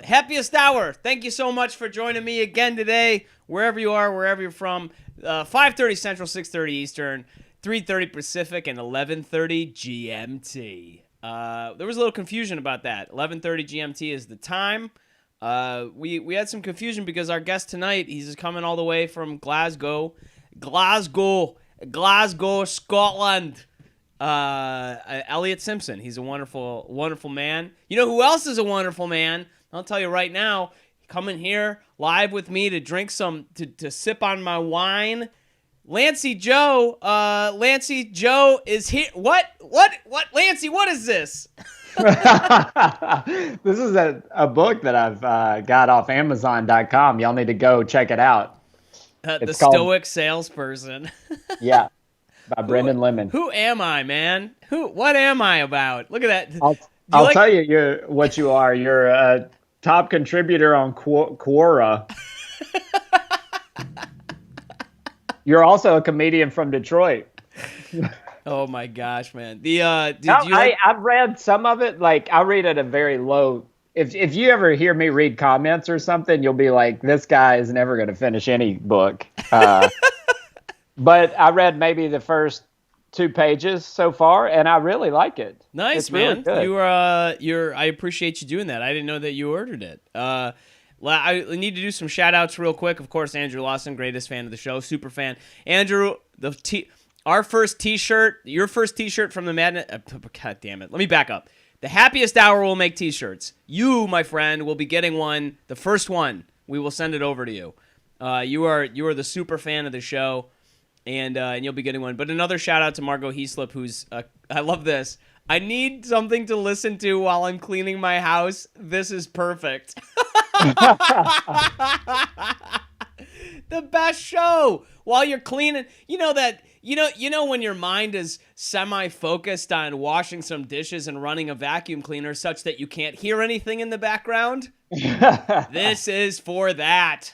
Happiest Hour. Thank you so much for joining me again today, wherever you are, wherever you're from. 5:30 Central, 6:30 Eastern, 3:30 Pacific, and 11:30 GMT. There was a little confusion about that. 11:30 GMT is the time. We had some confusion because our guest tonight, he's coming all the way from Glasgow, Scotland. Eliott Simpson. He's a wonderful, wonderful man. You know who else is a wonderful man? I'll tell you right now. Coming here live with me to drink to sip on my wine. Lancey Joe. Lancey Joe is here. What? Lancey, what is this? This is a book that I've got off Amazon.com. Y'all need to go check it out. The Stoic Salesperson. Yeah. By Brendon Lemon. Who am I, man? What am I about? Look at that. I'll tell you what you are. You're a top contributor on Quora. You're also a comedian from Detroit. Oh my gosh, man! I've read some of it. Like I read at a very low. If you ever hear me read comments or something, you'll be like, "This guy is never going to finish any book." But I read maybe the first 2 pages so far, and I really like it. Nice, it's man. Really good. I appreciate you doing that. I didn't know that you ordered it. I need to do some shout outs real quick. Of course, Andrew Lawson, greatest fan of the show, super fan. Andrew, our first T-shirt, your first T-shirt from the Madness. God damn it! Let me back up. The Happiest Hour will make T-shirts. You, my friend, will be getting one. The first one, we will send it over to you. You are the super fan of the show. And you'll be getting one. But another shout out to Margot Heaslip, who's I love this. I need something to listen to while I'm cleaning my house. This is perfect. The best show while you're cleaning. You know when your mind is semi-focused on washing some dishes and running a vacuum cleaner such that you can't hear anything in the background? This is for that.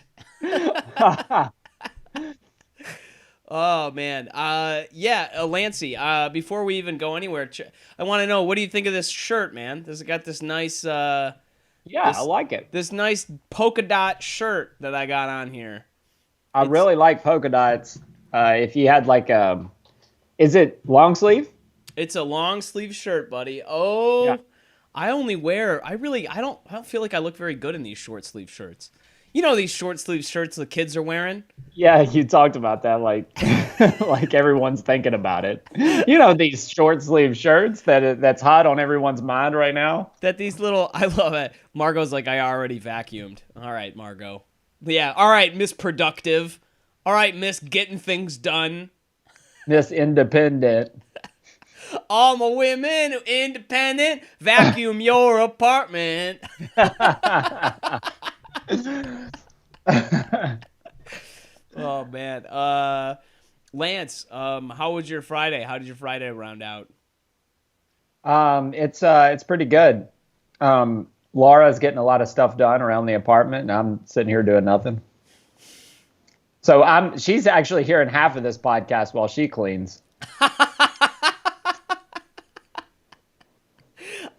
Oh, man. Lancey, before we even go anywhere, I want to know, what do you think of this shirt, man? This has got this nice... I like it. This nice polka dot shirt that I got on here. I really like polka dots. If you had is it long sleeve? It's a long sleeve shirt, buddy. Oh, yeah. I don't feel like I look very good in these short sleeve shirts. You know these short sleeve shirts the kids are wearing? Yeah, you talked about that like everyone's thinking about it. You know these short sleeve shirts that's hot on everyone's mind right now? I love it. Margot's like, I already vacuumed. All right, Margot. Yeah, all right, Miss Productive. All right, Miss Getting Things Done. Miss Independent. All my women independent. Vacuum your apartment. Oh man, Lance, how was your Friday? How did your Friday round out? It's pretty good. Laura's getting a lot of stuff done around the apartment, and I'm sitting here doing nothing. So she's actually hearing half of this podcast while she cleans.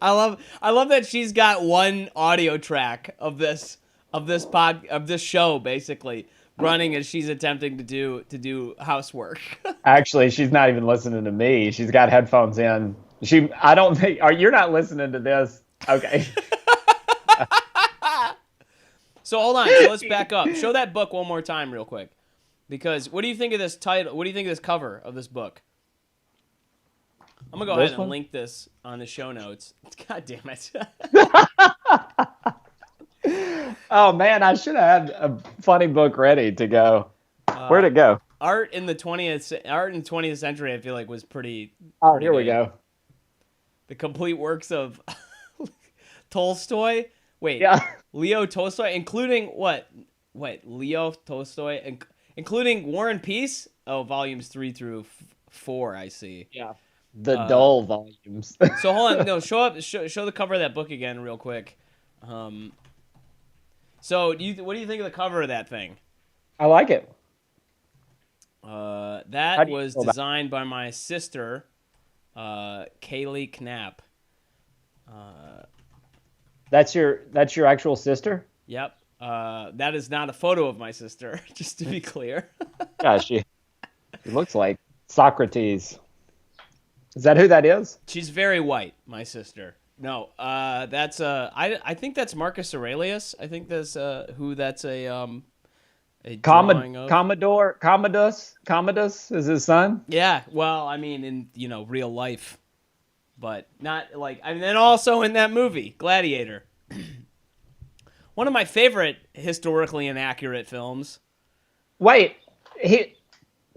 I love that she's got one audio track of this show basically running as she's attempting to do housework. Actually, she's not even listening to me. She's got headphones in. You're not listening to this. Okay. So hold on. So let's back up. Show that book one more time real quick. Because what do you think of this title? What do you think of this cover of this book? I'm going to go ahead and link this on the show notes. God damn it. Oh, man, I should have had a funny book ready to go. Where'd it go? Art in the 20th century, I feel like, was pretty here we go. The complete works of Tolstoy. Wait, yeah. Leo Tolstoy, including what? Wait, Leo Tolstoy, including War and Peace? Oh, volumes 3 through 4, I see. Yeah. The dull volumes. So hold on, no, show the cover of that book again real quick. So what do you think of the cover of that thing? I like it. That was designed by my sister, Kaylee Knapp. That's your actual sister? Yep. That is not a photo of my sister, just to be clear. Yeah, she looks like Socrates. Is that who that is? She's very white, my sister. No, that's I think that's Marcus Aurelius. I think that's who that's a drawing of. Commodus is his son. Yeah, well, I mean, in real life, but not like. I mean, and also in that movie, Gladiator. One of my favorite historically inaccurate films. Wait,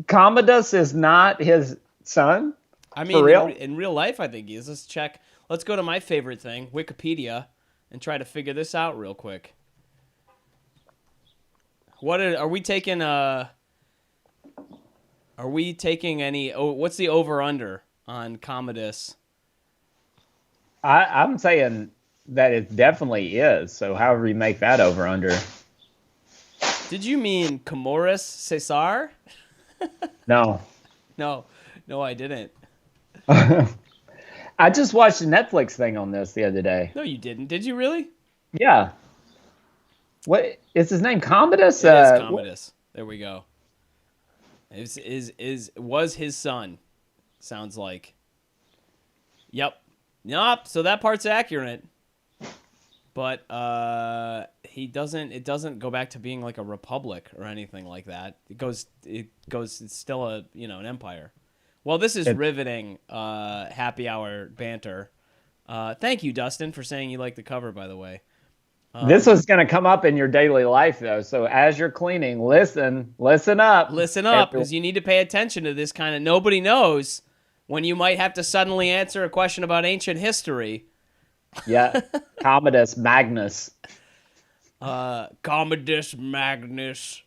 Commodus is not his son? I mean, For real? in real life, I think he is. Let's check. Let's go to my favorite thing, Wikipedia, and try to figure this out real quick. Are we taking? Are we taking any? Oh, what's the over under on Commodus? I'm saying that it definitely is. So however you make that over under. Did you mean Comoris Caesar? No. No, I didn't. I just watched a Netflix thing on this the other day. No, you didn't. Did you really? Yeah. What is his name? Commodus? It is Commodus. There we go. Was his son? Sounds like. Yep. Nope. So that part's accurate. But it doesn't go back to being like a republic or anything like that. It's still an empire. Well, this is riveting happy hour banter. Thank you, Dustin, for saying you like the cover, by the way. This was going to come up in your daily life, though. So as you're cleaning, listen up. Listen up, because you need to pay attention to this kind of nobody knows when you might have to suddenly answer a question about ancient history. Yeah, Commodus Magnus. Commodus Magnus.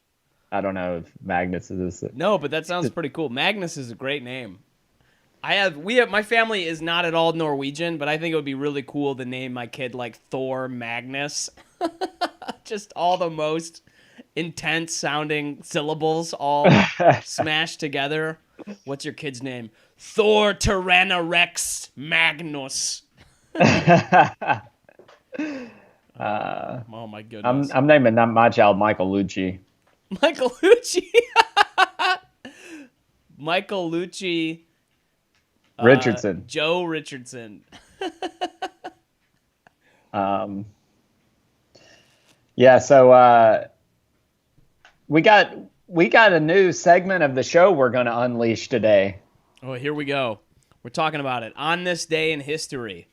I don't know if Magnus is. No, but that sounds pretty cool. Magnus is a great name. My family is not at all Norwegian, but I think it would be really cool to name my kid like Thor Magnus. Just all the most intense sounding syllables all smashed together. What's your kid's name? Thor Tyrannorex Magnus. Oh my goodness. I'm naming my child Michael Lucci. Michael Lucci. Michael Lucci. Richardson. Joe Richardson. Yeah, so we got a new segment of the show we're going to unleash today. Oh, here we go. We're talking about it. On This Day in History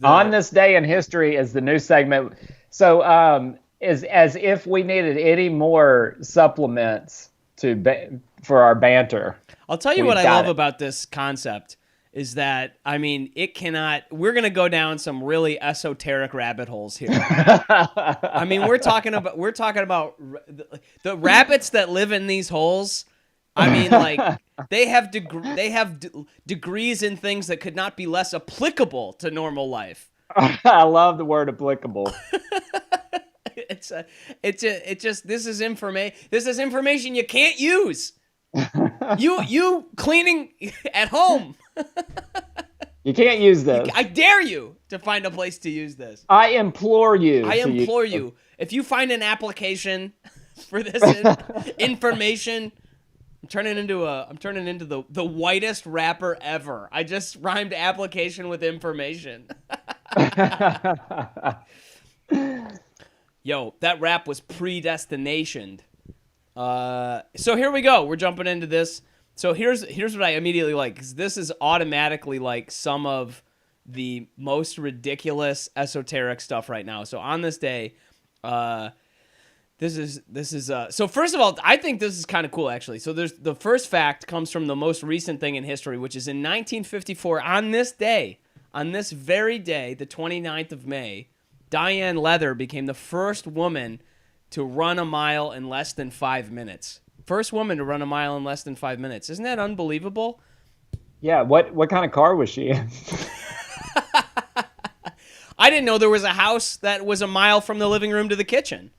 On This Day in History is the new segment. So is as if we needed any more supplements for our banter. I'll tell you what I love about this concept is that, I mean, we're going to go down some really esoteric rabbit holes here. I mean, we're talking about the rabbits that live in these holes. I mean, like, they have degrees in things that could not be less applicable to normal life. I love the word applicable. This is information you can't use. You cleaning at home. You can't use this. I dare you to find a place to use this. I implore you. If you find an application for this information, I'm turning into the whitest rapper ever. I just rhymed application with information. Yo, that rap was predestinationed. So here we go. We're jumping into this. So here's what I immediately like, because this is automatically like some of the most ridiculous esoteric stuff right now. So on this day, this is so first of all, I think this is kind of cool actually. So the first fact comes from the most recent thing in history, which is in 1954 on this very day, the 29th of May, Diane Leather became the first woman to run a mile in less than 5 minutes. First woman to run a mile in less than 5 minutes. Isn't that unbelievable? Yeah, what kind of car was she in? I didn't know there was a house that was a mile from the living room to the kitchen.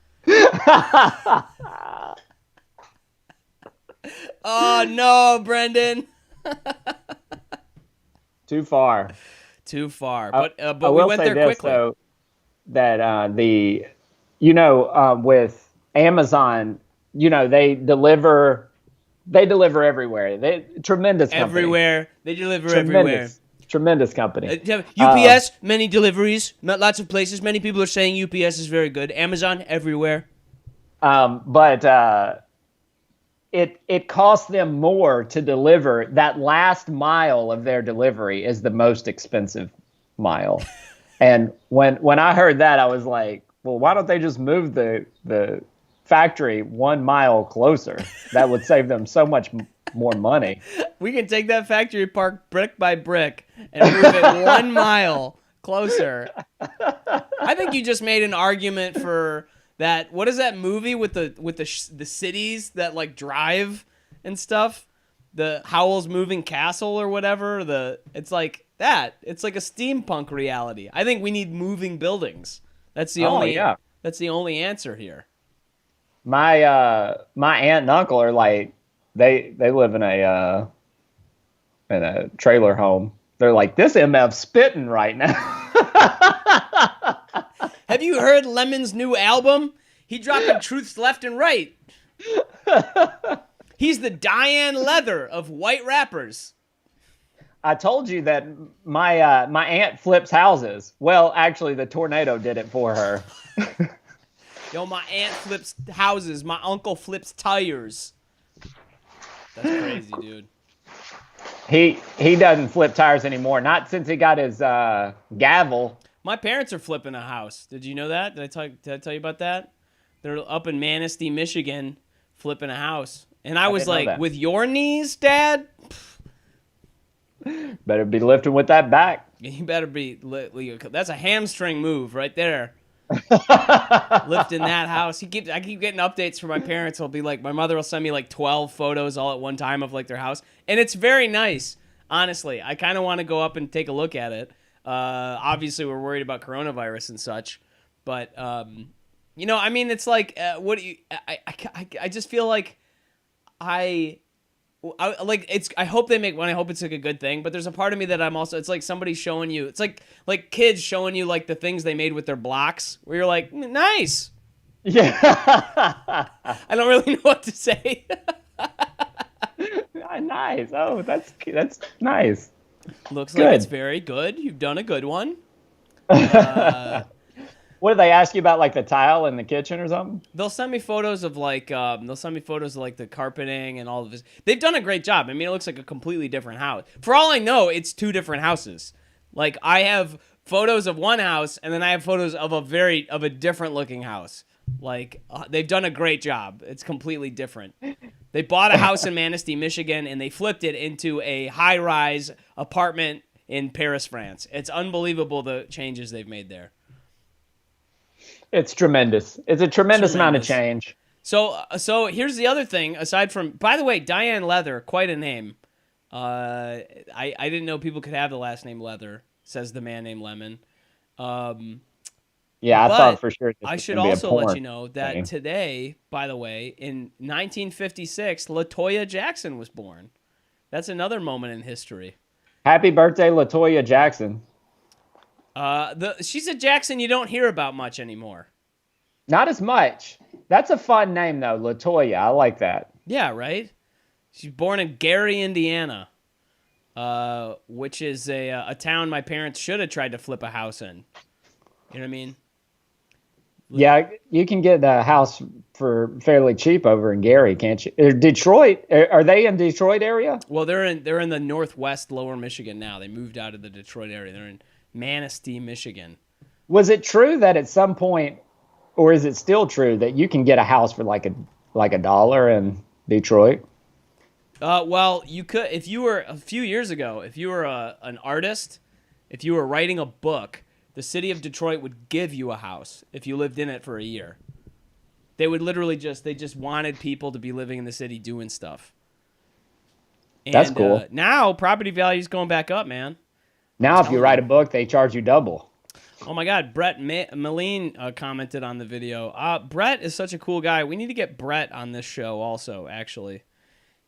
Oh, no, Brendon. Too far. But we will went say there this, quickly. though. the with Amazon, they deliver everywhere. Tremendous company. Everywhere. They deliver everywhere. Tremendous company. UPS, many deliveries, lots of places. Many people are saying UPS is very good. Amazon, everywhere. But it costs them more to deliver. That last mile of their delivery is the most expensive mile. And when I heard that, I was like, well, why don't they just move the factory 1 mile closer? That would save them so much more money. We can take that factory park brick by brick and move it 1 mile closer. I think you just made an argument for that. What is that movie with the cities that like drive and stuff? The Howl's Moving Castle or whatever. It's like that. It's like a steampunk reality. I think we need moving buildings. That's the That's the only answer here. My aunt and uncle are like they live in a trailer home. They're like, this MF's spitting right now. Have you heard Lemon's new album? He dropping truths left and right. He's the Diane Leather of white rappers. I told you that my aunt flips houses. Well, actually, the tornado did it for her. Yo, my aunt flips houses. My uncle flips tires. That's crazy, dude. He doesn't flip tires anymore. Not since he got his gavel. My parents are flipping a house. Did you know that? Did I tell you about that? They're up in Manistee, Michigan, flipping a house. And I was like, with your knees, Dad? Better be lifting with that back. You better be. That's a hamstring move right there. Lifting that house. I keep getting updates from my parents. It'll be like, my mother will send me like 12 photos all at one time of like their house. And it's very nice. Honestly, I kind of want to go up and take a look at it. Obviously, we're worried about coronavirus and such. But, I mean, it's like, I just feel like I hope they make one. I hope it's like a good thing. But there's a part of me that I'm also, it's like somebody showing you, it's like kids showing you like the things they made with their blocks where you're like, nice. Yeah. I don't really know what to say. Nice. Oh, that's nice. Looks good. Like it's very good. You've done a good one. What do they ask you about, like the tile in the kitchen or something? They'll send me photos of like the carpeting and all of this. They've done a great job. I mean, it looks like a completely different house. For all I know, it's two different houses. Like I have photos of one house and then I have photos of a different looking house. Like they've done a great job. It's completely different. They bought a house in Manistee, Michigan, and they flipped it into a high-rise apartment in Paris, France. It's unbelievable the changes they've made there. It's tremendous. It's a tremendous amount of change. So here's the other thing. Aside from, by the way, Diane Leather, quite a name. I didn't know people could have the last name Leather. Says the man named Lemon. Yeah, I thought for sure. I should also let you know that today, by the way, in 1956, LaToya Jackson was born. That's another moment in history. Happy birthday, LaToya Jackson. She's a Jackson you don't hear about much anymore. Not as much. That's a fun name, though, LaToya. I like that. Yeah, right? She's born in Gary, Indiana, which is a town my parents should have tried to flip a house in. You know what I mean? Yeah, you can get a house for fairly cheap over in Gary, can't you? Detroit, are they in Detroit area? Well, they're in the northwest lower Michigan now. They moved out of the Detroit area. They're in Manistee, Michigan. Was it true that at some point, or is it still true that you can get a house for like $1 in Detroit? Well, you could if you were a few years ago. If you were an artist, if you were writing a book, the city of Detroit would give you a house if you lived in it for a year. They would literally they just wanted people to be living in the city doing stuff. And, that's cool. Now property value's going back up, man. Now if you write a book, they charge you double. Oh my God, Brett Maline commented on the video. Brett is such a cool guy. We need to get Brett on this show also, actually.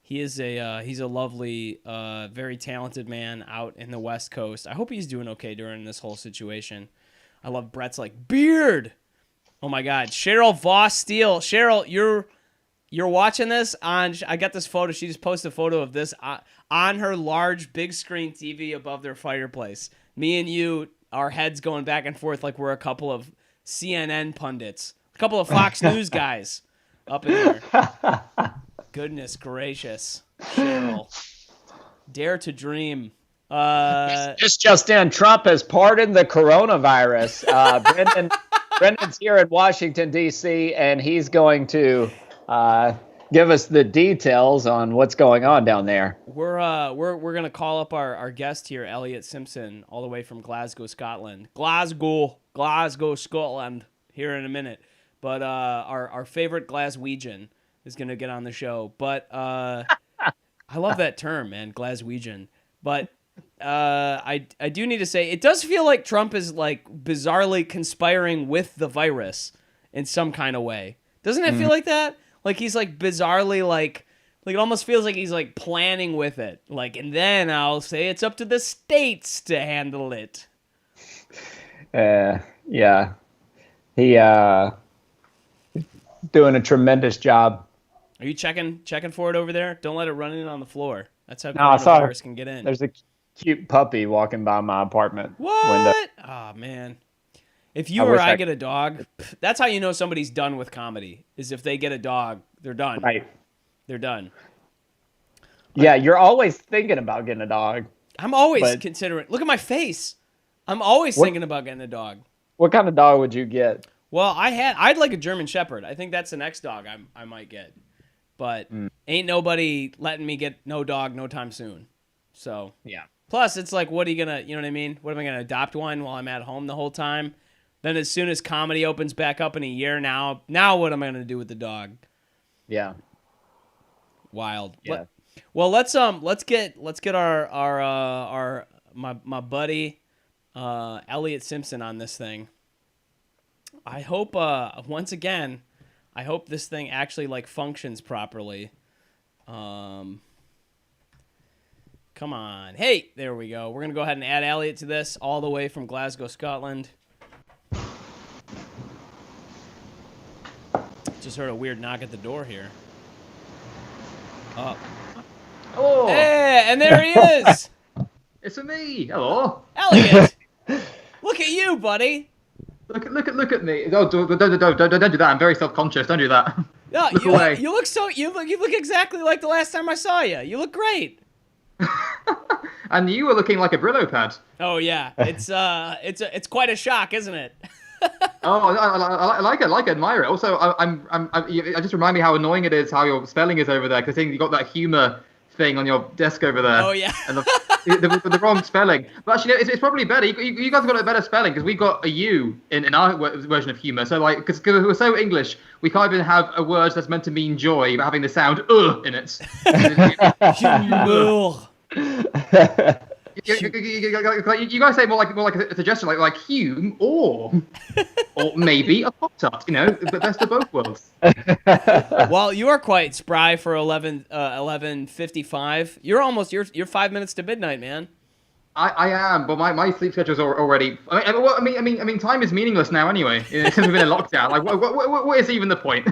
He is he's a lovely, very talented man out in the West Coast. I hope he's doing okay during this whole situation. I love Brett's like beard. Oh my God, Cheryl Voss Steele. Cheryl, you're watching this on. I got this photo. She just posted a photo of this on her large big screen TV above their fireplace. Me and you, our heads going back and forth like we're a couple of CNN pundits, a couple of Fox News guys up in there. Goodness gracious, Cheryl. Dare to dream. This just in, Trump has pardoned the coronavirus. Brendon's here in Washington, D.C., and he's going to give us the details on what's going on down there. We're gonna call up our guest here, Eliott Simpson, all the way from Glasgow, Scotland. Glasgow, Scotland, here in a minute. But our favorite Glaswegian is gonna get on the show. But I love that term, man, Glaswegian. But I do need to say, it does feel like Trump is like bizarrely conspiring with the virus in some kind of way. Doesn't it feel like that? Like he's like bizarrely like it almost feels like he's like planning with it. Like, and then I'll say it's up to the states to handle it. Yeah. He doing a tremendous job. Are you checking for it over there? Don't let it run in on the floor. That's how I saw coronavirus can get in. There's a cute puppy walking by my apartment window. What? Oh, man. If you or I get a dog, that's how you know somebody's done with comedy, is if they get a dog, they're done. Right. They're done. Yeah, you're always thinking about getting a dog. I'm always considering. Look at my face. I'm always thinking about getting a dog. What kind of dog would you get? Well, I'd like a German Shepherd. I think that's the next dog I might get. But ain't nobody letting me get no dog no time soon. So, yeah. Plus, it's like, what are you going to, you know what I mean? What am I going to adopt one while I'm at home the whole time? Then as soon as comedy opens back up in a year, now what am I going to do with the dog? Yeah. Wild. Yeah. Well, let's get our my buddy Eliott Simpson on this thing. I hope once again, I hope this thing actually like functions properly. Come on. Hey, there we go. We're going to go ahead and add Eliott to this all the way from Glasgow, Scotland. Just heard a weird knock at the door here. Oh, hey, and there he is. It's me. Hello, Eliott. Look at you, buddy. Look at me. Oh, don't do that. I'm very self-conscious. Don't do that. No, Look away. You look exactly like the last time I saw you. You look great. And you were looking like a Brillo pad. Oh yeah, it's quite a shock, isn't it? Oh, I like it. I admire it. Also, I just remind me how annoying it is how your spelling is over there, because you got that humor thing on your desk over there. Oh yeah. And the wrong spelling. But actually, it's probably better. You guys have got a better spelling, because we got a U in our version of humor. So like, because we're so English, we can't even have a word that's meant to mean joy but having the sound in it. You guys say more like a suggestion, like Hume or maybe a Pop-Tart, but best of both worlds. Well, you are quite spry for 11:55. You're 5 minutes to midnight, man. I am, but my sleep schedule's already. I mean, time is meaningless now anyway. Since we've been in lockdown, like what is even the point?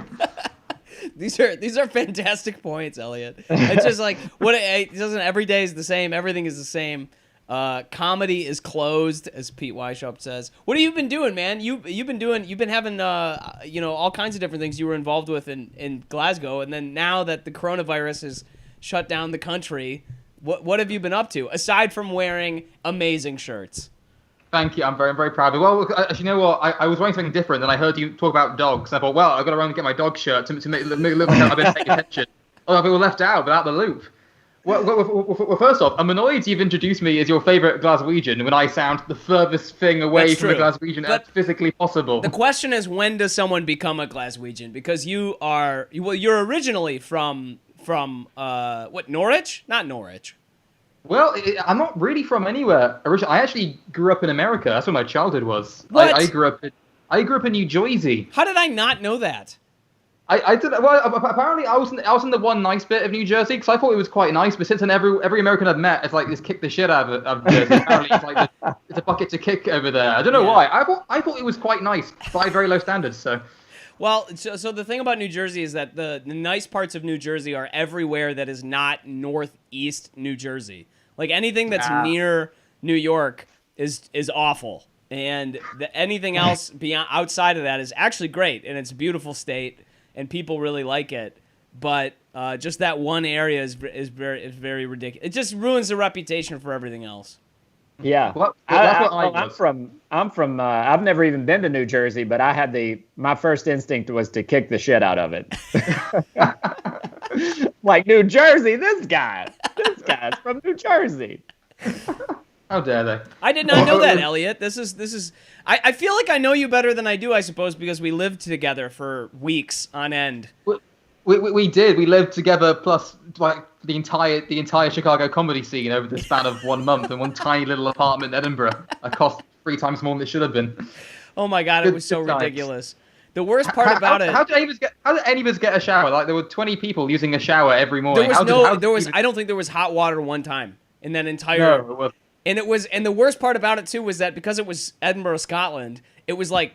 These are fantastic points, Eliott. It's just like it doesn't. Every day is the same. Everything is the same. Comedy is closed, as Pete Weishaupt says. What have you been doing, man? You've been having all kinds of different things you were involved with in Glasgow, and then now that the coronavirus has shut down the country, what have you been up to aside from wearing amazing shirts? Thank you. I'm very, very proud of it. Well, you know what? I was wearing something different, and I heard you talk about dogs. I thought, well, I've got to run and get my dog shirt to make it look like I've been paying attention. Although we were left out without the loop. Well, first off, I'm annoyed you've introduced me as your favourite Glaswegian when I sound the furthest thing away from a Glaswegian as physically possible. The question is, when does someone become a Glaswegian? Because you're originally from Norwich? Not Norwich. Well, I'm not really from anywhere. I actually grew up in America. That's where my childhood was. What? I grew up in New Jersey. How did I not know that? I did well. Apparently, I was in the one nice bit of New Jersey because I thought it was quite nice. But since then, every American I've met has like just kicked the shit out of Jersey. Apparently, it's a bucket to kick over there. I don't know why. I thought it was quite nice by very low standards. So. Well, so the thing about New Jersey is that the nice parts of New Jersey are everywhere that is not northeast New Jersey. Like anything that's near New York is awful, and anything else beyond outside of that is actually great, and it's a beautiful state, and people really like it. But just that one area is very ridiculous. It just ruins the reputation for everything else. Yeah, I'm from. I've never even been to New Jersey, but I had my first instinct was to kick the shit out of it. Like New Jersey, this guy's from New Jersey. How dare they? I did not know that, Eliott. This is. I feel like I know you better than I do, I suppose, because we lived together for weeks on end. We did. We lived together plus like the entire Chicago comedy scene over the span of 1 month in one tiny little apartment in Edinburgh. It cost 3 times more than it should have been. Oh my God, it was so ridiculous. The worst part about it. How did any of us get a shower? Like there were 20 people using a shower every morning. I don't think there was hot water one time in that entire. No, it was. And the worst part about it too was that because it was Edinburgh, Scotland, it was like,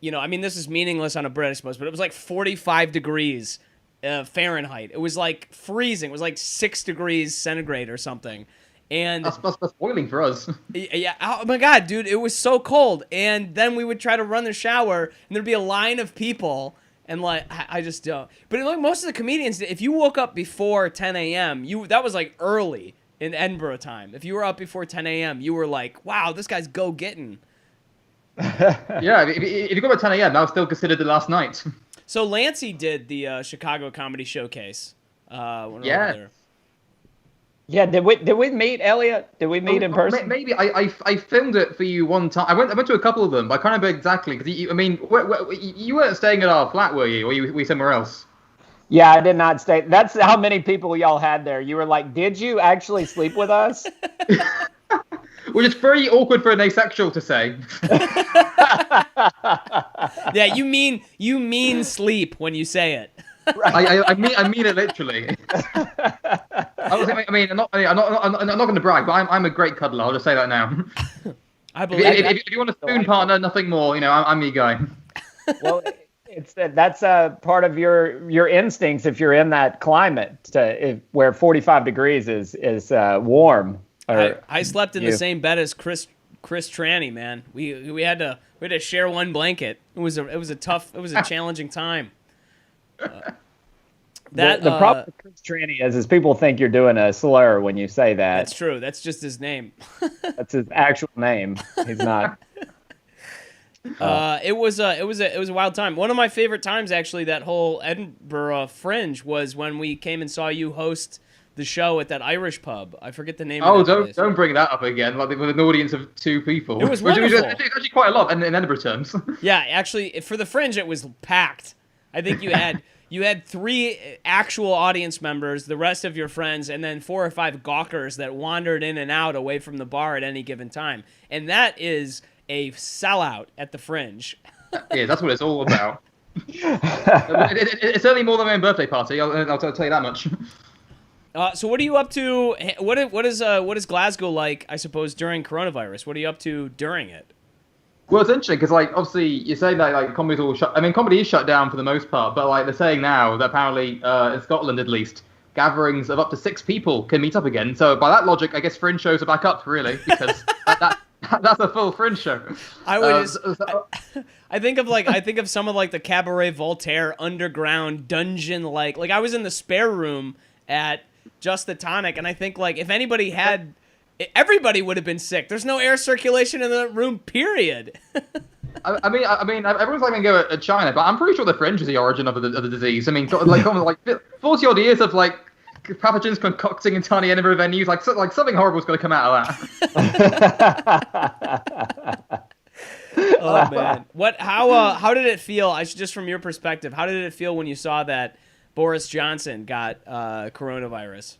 I mean, this is meaningless on a Brit, I suppose, but it was like 45 degrees Fahrenheit. It was like freezing. It was like 6 degrees centigrade or something. And that's boiling for us. Yeah. Oh my God, dude, it was so cold. And then we would try to run the shower, and there'd be a line of people, and like I just don't. But like most of the comedians, if you woke up before 10 a.m., that was like early in Edinburgh time. If you were up before 10 a.m., you were like, wow, this guy's go-getting. Yeah, if you go at 10 a.m., that was still considered the last night. So Lancey did the Chicago Comedy Showcase. Yeah. Yeah, did we meet, Eliott? Did we meet in person? Maybe I filmed it for you one time. I went to a couple of them, but I can't remember exactly because you weren't staying at our flat, were you? Or were you somewhere else? Yeah, I did not stay. That's how many people y'all had there. You were like, did you actually sleep with us? Which is very awkward for an asexual to say. Yeah, you mean sleep when you say it. Right. I mean it literally. I'm not going to brag, but I'm a great cuddler. I'll just say that now. I believe. If you want a spoon partner, nothing more. I'm your guy. Well, that's part of your instincts if you're in that climate where 45 degrees is warm. I slept in the same bed as Chris Tranny, man. We had to share one blanket. It was a challenging time. The problem with Chris Tranny is people think you're doing a slur when you say that. That's true. That's just his name. That's his actual name. He's not. It was a wild time. One of my favorite times, actually, that whole Edinburgh Fringe was when we came and saw you host the show at that Irish pub. I forget the name. Oh, don't bring that up again. Like with an audience of 2 people. It was wonderful. Which is actually quite a lot in Edinburgh terms. Yeah, actually, for the Fringe, it was packed. I think you had 3 actual audience members, the rest of your friends, and then 4 or 5 gawkers that wandered in and out away from the bar at any given time. And that is a sellout at the Fringe. Yeah, that's what it's all about. It's certainly more than my own birthday party. I'll tell you that much. So what are you up to? What is Glasgow like, I suppose, during coronavirus? What are you up to during it? Well, it's interesting because, like, obviously, you're saying that like comedy's all shut. I mean, comedy is shut down for the most part, but like they're saying now that apparently in Scotland at least, gatherings of up to 6 people can meet up again. So by that logic, I guess Fringe shows are back up really because that's a full Fringe show. I think of some of like the Cabaret Voltaire underground dungeon like I was in the spare room at Just the Tonic, and I think like if anybody had. Everybody would have been sick. There's no air circulation in the room, period. I mean, everyone's like going to go at China, but I'm pretty sure the Fringe is the origin of the disease. I mean, like 40 odd years of like pathogens concocting in tiny Edinburgh venues, like something horrible is going to come out of that. Oh man, how did it feel? Just from your perspective, how did it feel when you saw that Boris Johnson got coronavirus?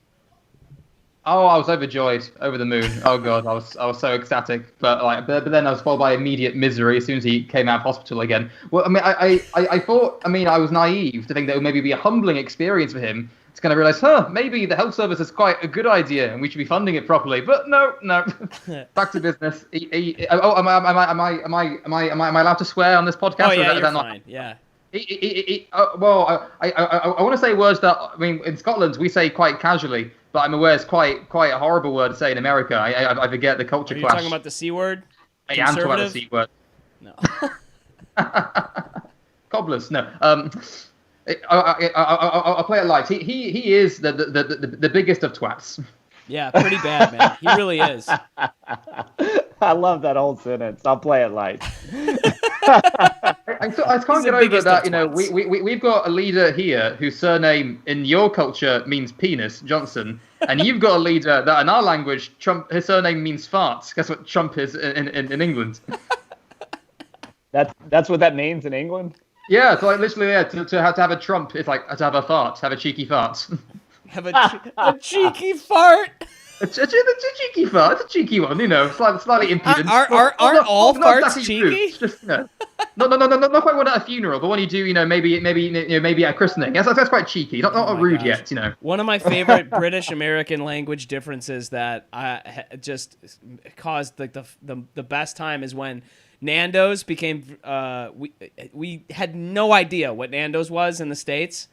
Oh, I was overjoyed, over the moon. Oh god, I was so ecstatic. But then I was followed by immediate misery as soon as he came out of hospital again. Well, I mean, I thought, I mean, I was naive to think that it would maybe be a humbling experience for him to kind of realize, maybe the health service is quite a good idea and we should be funding it properly. But no, back to business. Am I allowed to swear on this podcast? Oh yeah, you're fine. Yeah. Well, I want to say words that, I mean, in Scotland we say quite casually, but I'm aware it's quite a horrible word to say in America. I forget the culture clash. Are you talking about the C word? I am talking about the C word. No. Cobblers, no. I'll play it light. He is the biggest of twats. Yeah, pretty bad, man. He really is. I love that whole sentence. I'll play it light. I can't get over that. You know, we've got a leader here whose surname in your culture means penis, Johnson, and you've got a leader that in our language, Trump, his surname means farts. Guess what Trump is in England? That's what that means in England. Yeah, so like literally, yeah, to have a Trump, it's like to have a fart, have a cheeky fart. Have a cheeky fart. A cheeky fart. It's a cheeky one, you know, slightly impudent. Aren't all farts exactly cheeky? Just, you know, not quite one at a funeral, but when you do, you know, maybe at a christening. That's quite cheeky. Not rude gosh. Yet, you know. One of my favorite British American language differences that just caused like the best time is when Nando's became. We had no idea what Nando's was in the States.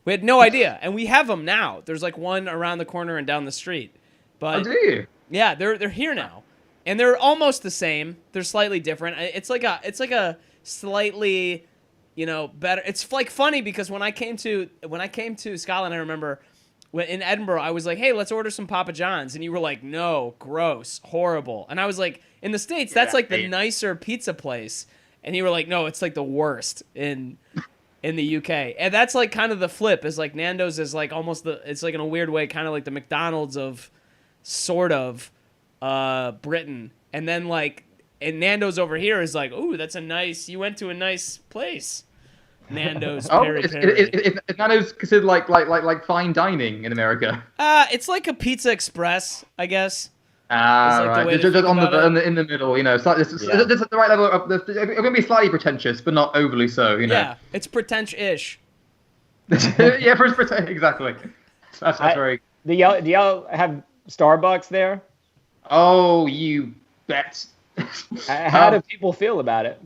We had no idea, and we have them now. There's like one around the corner and down the street. But, oh, do you? Yeah, they're here now, and they're almost the same. They're slightly different. It's like a slightly, you know, better. It's like funny because when I came to Scotland, I remember in Edinburgh, I was like, hey, let's order some Papa John's, and you were like, no, gross, horrible, and I was like, in the States, that's like the nicer pizza place, and you were like, no, it's like the worst in the UK, and that's like kind of the flip. Is like Nando's is like almost it's like in a weird way, kind of like the McDonald's of. Sort of Britain, and then like and Nando's over here is like, ooh, you went to a nice place. Nando's Peri Peri. Is Nando's considered like fine dining in America? It's like a Pizza Express, I guess. Right. Just in the middle, you know. It's the right level of. It's gonna be slightly pretentious, but not overly so, you know. Yeah, it's pretentious-ish. Yeah, exactly. That's very. Do y'all have Starbucks there? Oh, you bet. How do people feel about it?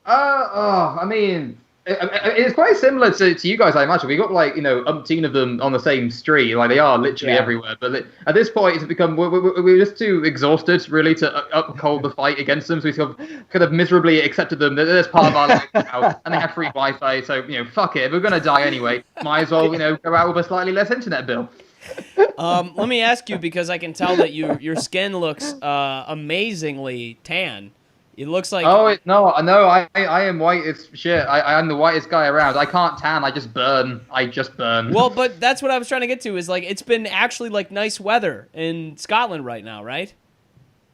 I mean, it's quite similar to you guys, I imagine. We got like, you know, umpteen of them on the same street. Like they are literally everywhere. But at this point, it's become we're just too exhausted really to uphold the fight against them. So we sort of kind of miserably accepted them. They're part of our life now, and they have free Wi-Fi. So you know, fuck it. We're gonna die anyway. Might as well, you know, go out with a slightly less internet bill. Let me ask you, because I can tell that your skin looks amazingly tan. It looks like I am white as shit. I am the whitest guy around. I can't tan. I just burn. Well, but that's what I was trying to get to. Is like it's been actually like nice weather in Scotland right now, right?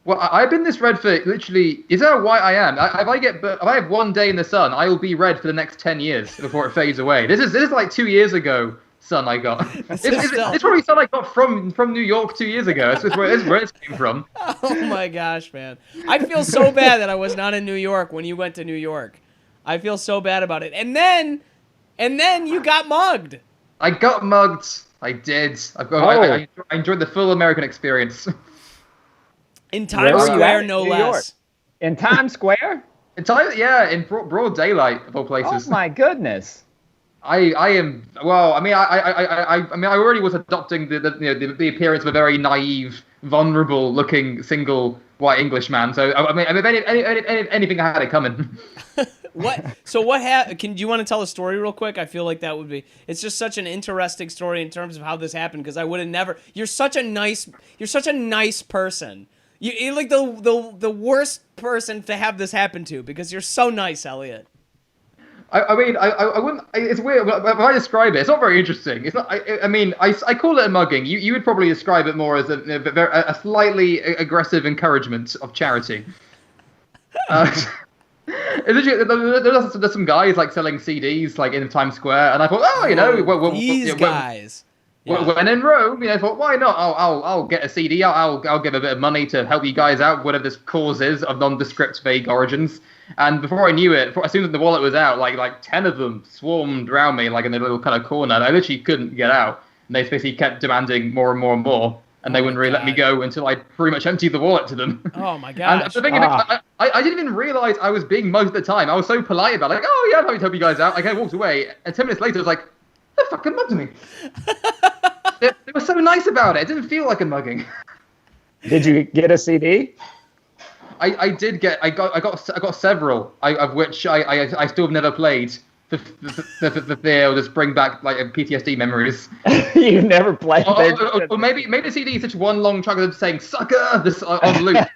Well, I've been this red for literally. Is that how white I am? If I have one day in the sun, I will be red for the next 10 years before it fades away. This is like 2 years ago. Sun I got. It's probably sun I got from New York 2 years ago. That's where it came from. Oh my gosh, man! I feel so bad that I was not in New York when you went to New York. I feel so bad about it. And then you got mugged. I got mugged. I did. I enjoyed the full American experience. In Times Square, no less. In Times Square? In broad daylight of all places. Oh my goodness. I am well. I mean, I already was adopting the appearance of a very naive, vulnerable-looking single white Englishman. So I mean, anything I had it coming. What? So what happened? Do you want to tell a story real quick? I feel like that would be. It's just such an interesting story in terms of how this happened, because I would have never. You're such a nice person. You're like the worst person to have this happen to, because you're so nice, Eliott. I mean, I wouldn't. It's weird. If I describe it, it's not very interesting. It's not. I mean, I call it a mugging. You would probably describe it more as a slightly aggressive encouragement of charity. There's some guys like selling CDs like in Times Square, and I thought, these guys. Yeah. When in Rome, I thought, why not? I'll get a CD. I'll give a bit of money to help you guys out, whatever this cause is of nondescript vague origins. And before I knew it, as soon as the wallet was out, like 10 of them swarmed around me, like in a little kind of corner. And I literally couldn't get out. And they basically kept demanding more and more and more. And they wouldn't really let me go until I pretty much emptied the wallet to them. Oh my gosh! And the thing is, I didn't even realize I was being mugged at the time. I was so polite about it, like, oh yeah, I'm happy to help you guys out. Like I walked away, and 10 minutes later, I was like, they fucking mugged me. they were so nice about it. It didn't feel like a mugging. Did you get a CD? I got several, of which I still have never played. They'll just bring back like PTSD memories. You never played it. Or maybe the CD is such one long chunk of them saying "sucker" this on loop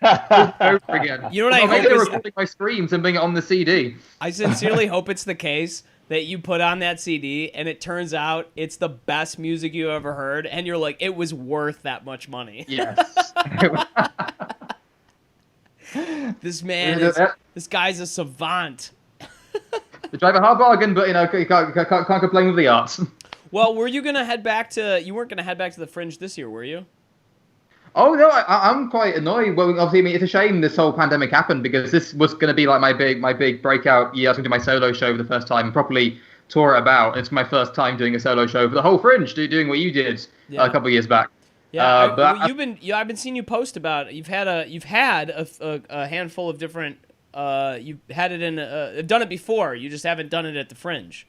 over again. You know what I hope maybe they're is recording my screams and being on the CD. I sincerely hope it's the case that you put on that CD and it turns out it's the best music you ever heard, and you're like, it was worth that much money. Yes. This guy's a savant. The drive a hard bargain, but you can't complain with the arts. Well, were you gonna head back to? You weren't gonna head back to the Fringe this year, were you? Oh no, I'm quite annoyed. Well, obviously, I mean, it's a shame this whole pandemic happened because this was going to be like my big breakout year. I was going to do my solo show for the first time and properly tour it about. It's my first time doing a solo show for the whole Fringe, doing what you did a couple of years back. Yeah, I've been seeing you post about you've had a handful of different. You've had it in done it before. You just haven't done it at the Fringe.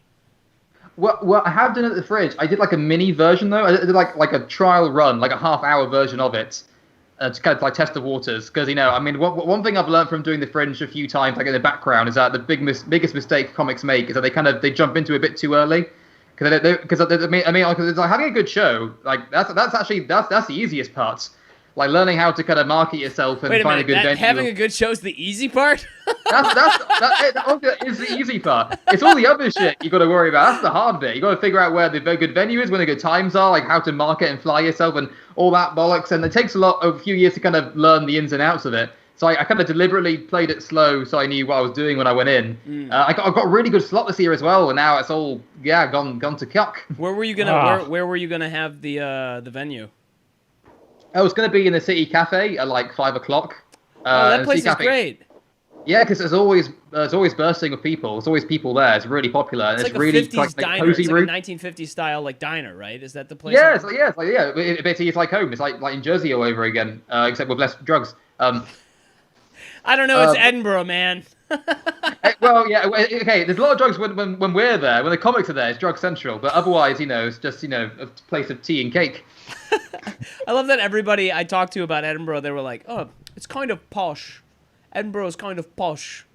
Well, I have done it at the Fringe. I did like a mini version though. I did like a trial run, like a half-hour version of it, to kind of like test the waters. Because I mean, one thing I've learned from doing the Fringe a few times, like in the background, is that the biggest mistake comics make is that they jump into it a bit too early. Because I mean, it's like having a good show. Like that's the easiest part. Like learning how to kind of market yourself and find a good venue. Having a good show is the easy part. That is the easy part. It's all the other shit you got to worry about. That's the hard bit. You got to figure out where the very good venue is, when the good times are, like how to market and fly yourself, and all that bollocks. And it takes a few years to kind of learn the ins and outs of it. So I kind of deliberately played it slow, so I knew what I was doing when I went in. I got a really good slot this year as well, and now it's all gone to cuck. Where were you gonna where were you gonna have the venue? I was going to be in the City Cafe at like 5 o'clock. That place is great. Yeah, because it's always bursting with people. There's always people there. It's really popular. It's and like really a 50s diner. Cozy It's like a 1950s style like diner, right? Is that the place? Yeah, Basically, it's like home. It's like in Jersey all over again, except with less drugs. I don't know. It's Edinburgh, man. Well, yeah, okay. There's a lot of drugs when we're there. When the comics are there, it's drug central. But otherwise, it's just a place of tea and cake. I love that everybody I talked to about Edinburgh, they were like, "Oh, it's kind of posh. Edinburgh is kind of posh."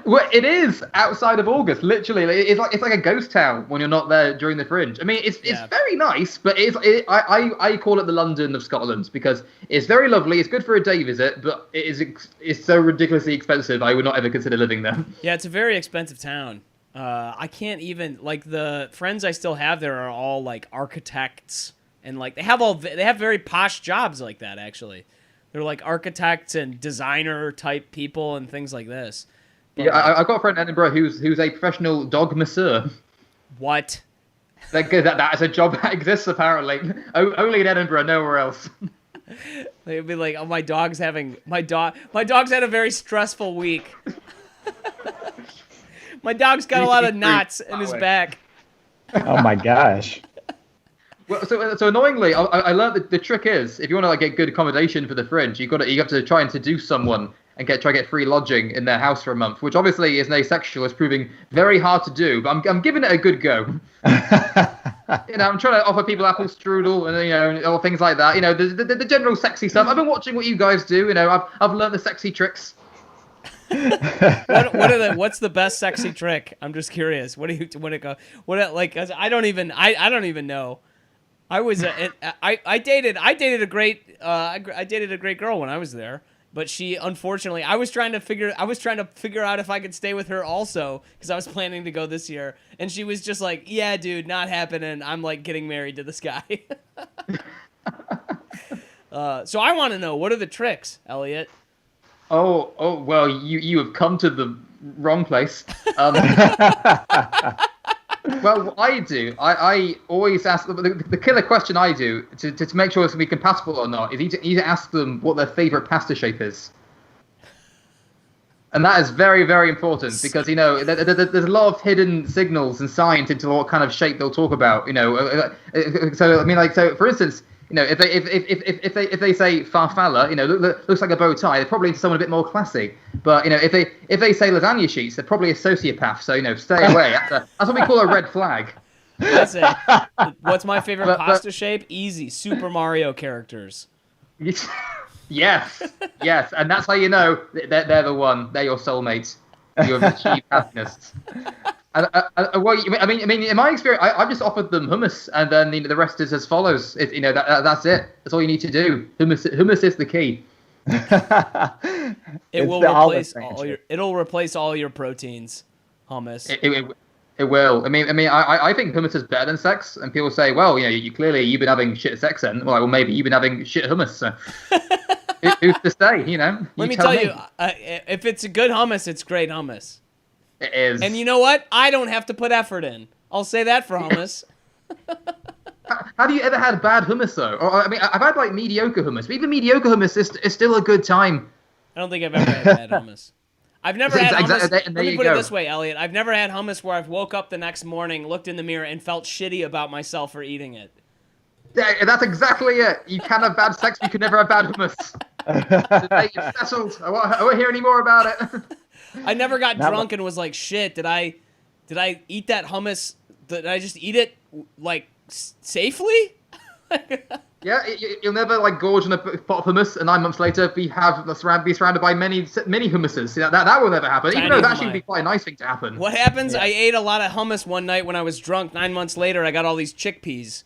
Well, it is outside of August. Literally, it's like a ghost town when you're not there during the Fringe. I mean, it's very nice, but I call it the London of Scotland because it's very lovely. It's good for a day visit, but it's so ridiculously expensive. I would not ever consider living there. Yeah, it's a very expensive town. I can't even like the friends I still have there are all like architects and like they have very posh jobs like that. Actually, they're like architects and designer type people and things like this. But, yeah, I've got a friend in Edinburgh who's a professional dog masseur. What? That is a job that exists apparently. Only in Edinburgh, nowhere else. They'd be like, "Oh, my dog's had a very stressful week. My dog's got a lot of knots in his back." Oh my gosh. Well, so annoyingly, I learned that the trick is if you want to get good accommodation for the Fringe, you have to try and seduce someone and try to get free lodging in their house for a month, which obviously is asexual, is proving very hard to do. But I'm giving it a good go. I'm trying to offer people apple strudel and or things like that. The general sexy stuff. I've been watching what you guys do. I've learned the sexy tricks. What's the best sexy trick? I'm just curious. What do you want to go? I don't even know. I dated a great girl when I was there, but she unfortunately I was trying to figure out if I could stay with her also because I was planning to go this year, and she was just like, "Yeah, dude, not happening. I'm like getting married to this guy." So I want to know, what are the tricks, Eliott? Oh well, you have come to the wrong place. Well, what I do, I always ask the killer question I do to make sure it's going to be compatible or not is you to ask them what their favorite pasta shape is. And that is very, very important because, there's a lot of hidden signals and signs into what kind of shape they'll talk about, So, I mean, so for instance, if they say farfalla, looks like a bow tie, they're probably into someone a bit more classy. But, if they say lasagna sheets, they're probably a sociopath. So, stay away. That's what we call a red flag. That's it. What's my favorite pasta shape? Easy. Super Mario characters. Yes, and that's how you know they're the one. They're your soulmates. You have achieved happiness. Well, I mean, in my experience, I've just offered them hummus, and then the rest is as follows. That's it. That's all you need to do. Hummus is the key. It'll replace all your proteins. Hummus. It will. I mean, I think hummus is better than sex, and people say, well, you've been having shit sex then. Well, maybe you've been having shit hummus. So. Who's to say, Let me tell you, if it's a good hummus, it's great hummus. It is. And you know what? I don't have to put effort in. I'll say that for hummus. Have you ever had bad hummus, though? Or, I mean, I've had, mediocre hummus. But even mediocre hummus is still a good time. I don't think I've ever had bad hummus. I've never had hummus. Let me put it this way, Eliott. I've never had hummus where I've woke up the next morning, looked in the mirror, and felt shitty about myself for eating it. Yeah, that's exactly it. You can have bad sex, but you can never have bad hummus. It's settled. I won't hear any more about it. I never got drunk and was like, shit, did I eat that hummus? Did I just eat it, safely? Yeah, you'll never, gorge on a pot of hummus, and 9 months later be surrounded by many hummuses. That will never happen, even though that actually would be quite a nice thing to happen. What happens? Yeah. I ate a lot of hummus one night when I was drunk. 9 months later, I got all these chickpeas.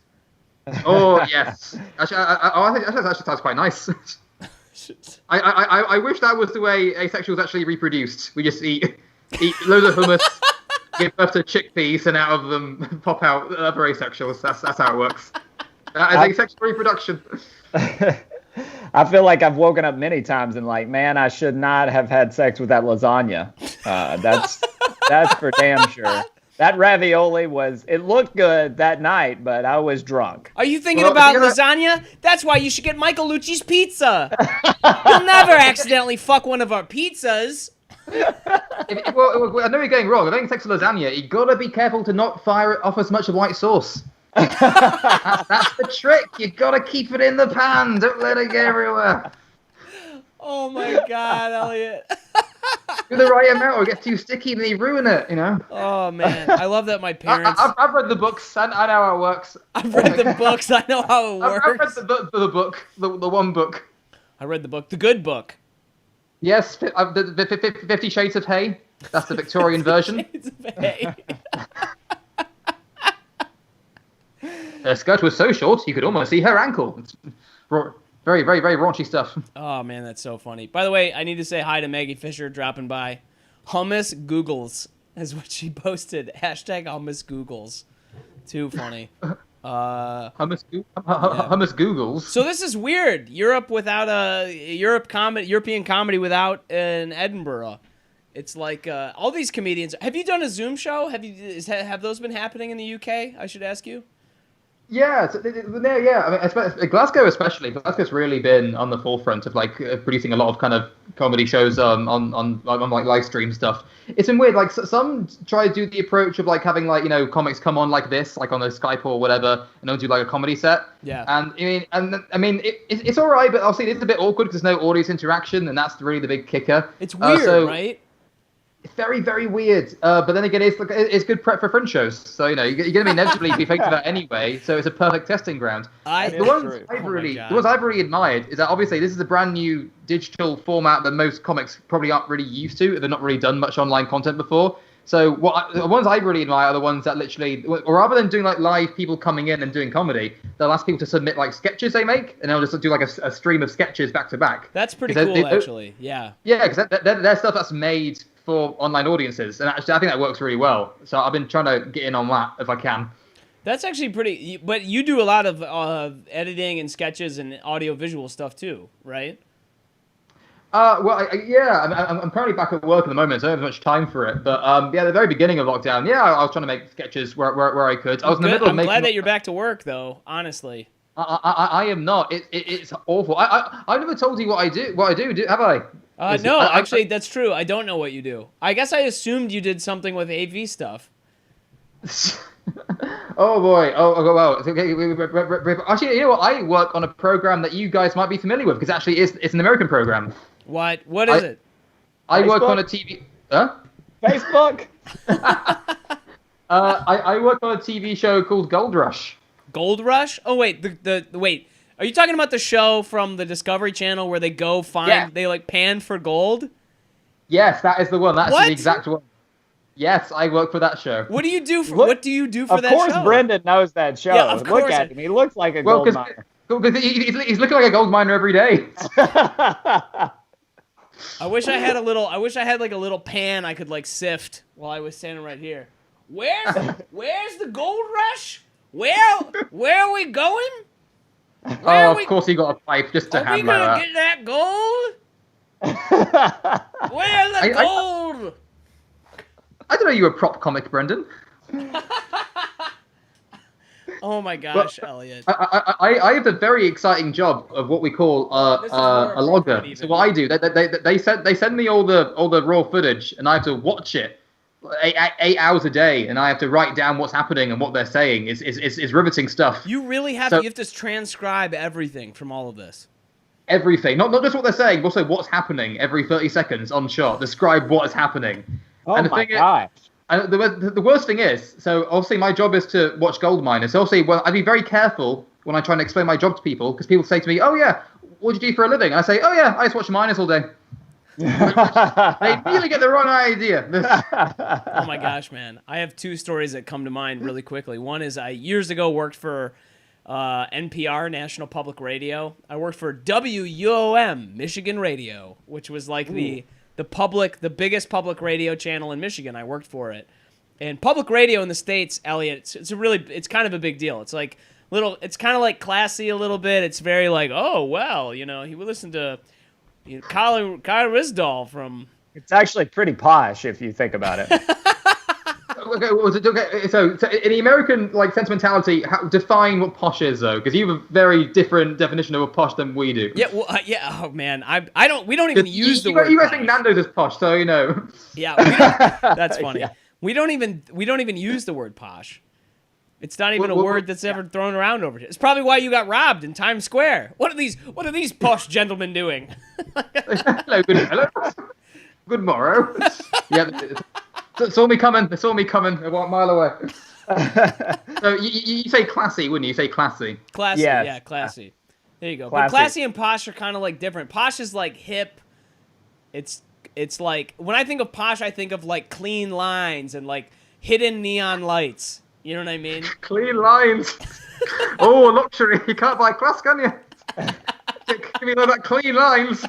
Oh, yes. Actually, I think that actually sounds quite nice. I wish that was the way asexuals actually reproduced. We just eat loads of hummus, give birth to chickpeas, and out of them pop out other asexuals. That's how it works. That is asexual reproduction. I feel like I've woken up many times and man, I should not have had sex with that lasagna. That's for damn sure. That ravioli it looked good that night, but I was drunk. Are you thinking about lasagna? That's why you should get Michael Lucci's pizza. You'll never accidentally fuck one of our pizzas. Well, I know you're going wrong. If having sex with lasagna, you gotta be careful to not fire it off as much of white sauce. That's the trick. You gotta keep it in the pan. Don't let it get everywhere. Oh my God, Eliott. Do the right amount or it gets too sticky and then you ruin it, Oh, man. I love that my parents... I've read the books. I know how it works. I've read the books. I know how it works. I've read the book. The one book. I read the book. The good book. Yes, the 50 Shades of Hay. That's the Victorian version. Shades of Hay. Her skirt was so short, you could almost see her ankle. It's very, very, very raunchy stuff. Oh, man, that's so funny. By the way, I need to say hi to Maggie Fisher dropping by. Hummus Googles is what she posted. Hashtag Hummus Googles. Too funny. Hummus Googles. So this is weird. European comedy without an Edinburgh. It's like all these comedians. Have you done a Zoom show? Have those been happening in the UK? I should ask you. Yeah, I mean, Glasgow especially. Glasgow's really been on the forefront of producing a lot of kind of comedy shows on live stream stuff. It's been weird. Some try to do the approach of having comics come on like this, on a Skype or whatever, and they'll do a comedy set. Yeah. And it's all right, but obviously it's a bit awkward because there's no audience interaction, and that's really the big kicker. It's weird, right? It's very, very weird. But then again, it's good prep for fringe shows. So, you're going to inevitably be faced with that anyway. So it's a perfect testing ground. The ones I've really admired is that obviously this is a brand new digital format that most comics probably aren't really used to. They've not really done much online content before. So the ones I really admire are the ones that literally, or rather than doing live people coming in and doing comedy, they'll ask people to submit sketches they make, and they'll just do a stream of sketches back to back. That's pretty cool, actually. Yeah. Yeah, because they're stuff that's made for online audiences, and actually I think that works really well. So I've been trying to get in on that if I can. That's actually pretty. But you do a lot of editing and sketches and audio visual stuff too, right? I'm currently back at work at the moment, so I don't have much time for it. But yeah, at the very beginning of lockdown, I was trying to make sketches where I could. I was in the middle of I'm making. glad that you're back to work, though. Honestly. I am not. It's awful. I never told you what I do. Have I? No, actually, that's true. I don't know what you do. I guess I assumed you did something with AV stuff. Oh boy. Oh well. Okay. Actually, you know what? I work on a program that you guys might be familiar with because actually it's an American program. What? What is it? I work Facebook? on a TV. Huh? Facebook. I work on a TV show called Gold Rush. Gold Rush? Oh wait, wait. Are you talking about the show from the Discovery Channel where they go find they like pan for gold? Yes, that is the one. That's What? the exact one. Yes, I work for that show. What do you do for that show? Of course, Brendon knows that show. Yeah, of Look course. at him. He looks like a gold miner. Because he's looking like a gold miner every day. I wish I had like a little pan I could like sift while I was standing right here. Where's the Gold Rush? Where are we going? Of course he got a pipe just to Are we hammer gonna that. get that gold? Where's the gold? I don't know you were a prop comic, Brendon. Oh my gosh, Eliott. I have a very exciting job of what we call a logger. So what I do, they send me all the raw footage, and I have to watch it 8 hours a day, and I have to write down what's happening and what they're saying. It's riveting stuff. You really have to. You have to transcribe everything from all of this. Everything, not just what they're saying, but also what's happening every 30 seconds on shot. Describe what is happening. Oh and my gosh. And the worst thing is, so obviously my job is to watch gold miners. So obviously, I'd be very careful when I try and explain my job to people, because people say to me, "Oh yeah, what do you do for a living?" And I say, "Oh yeah, I just watch miners all day." They really get the wrong idea. Oh my gosh, man! I have two stories that come to mind really quickly. One is I years ago worked for NPR, National Public Radio. I worked for WUOM, Michigan Radio, which was like the biggest public radio channel in Michigan. I worked for it. And public radio in the States, Eliott, it's kind of a big deal. It's like it's kind of like classy a little bit. It's very like, oh, well, he would listen to Kyle Risdall from... It's actually pretty posh if you think about it. Okay, so in the American sentimentality, define what posh is though, because you have a very different definition of a posh than we do. Yeah, well, yeah. Oh man, we don't even use the word. You guys posh. think Nando's is posh, so you know. Yeah, that's funny. Yeah. We don't even use the word posh. It's not even a word that's ever thrown around over here. It's probably why you got robbed in Times Square. What are these posh gentlemen doing? Hello. Good morrow. Yeah. They saw me coming a mile away. So you say classy, wouldn't you? You say classy. Classy, Yes. yeah, classy. There you go. Classy. But classy and posh are kind of like different. Posh is like hip. It's like when I think of posh, I think of like clean lines and like hidden neon lights. You know what I mean? Clean lines. Oh, luxury. You can't buy class, can you? Give me all that clean lines.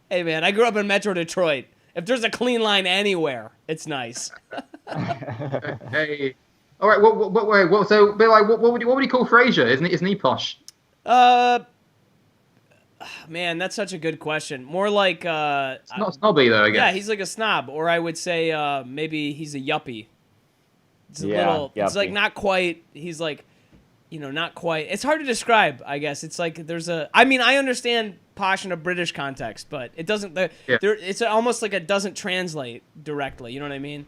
Hey man, I grew up in Metro Detroit. If there's a clean line anywhere, it's nice. Hey, all right. What? So, Bill, what would you call Frasier? Isn't he posh? Man, that's such a good question. More like It's not snobby though, I guess. yeah, he's like a snob, or I would say maybe he's a yuppie. It's a little. Yuppie. It's like not quite. He's like, not quite. It's hard to describe. I guess it's like there's a. I mean, I understand posh in a British context, but it doesn't. It's almost like it doesn't translate directly. You know what I mean?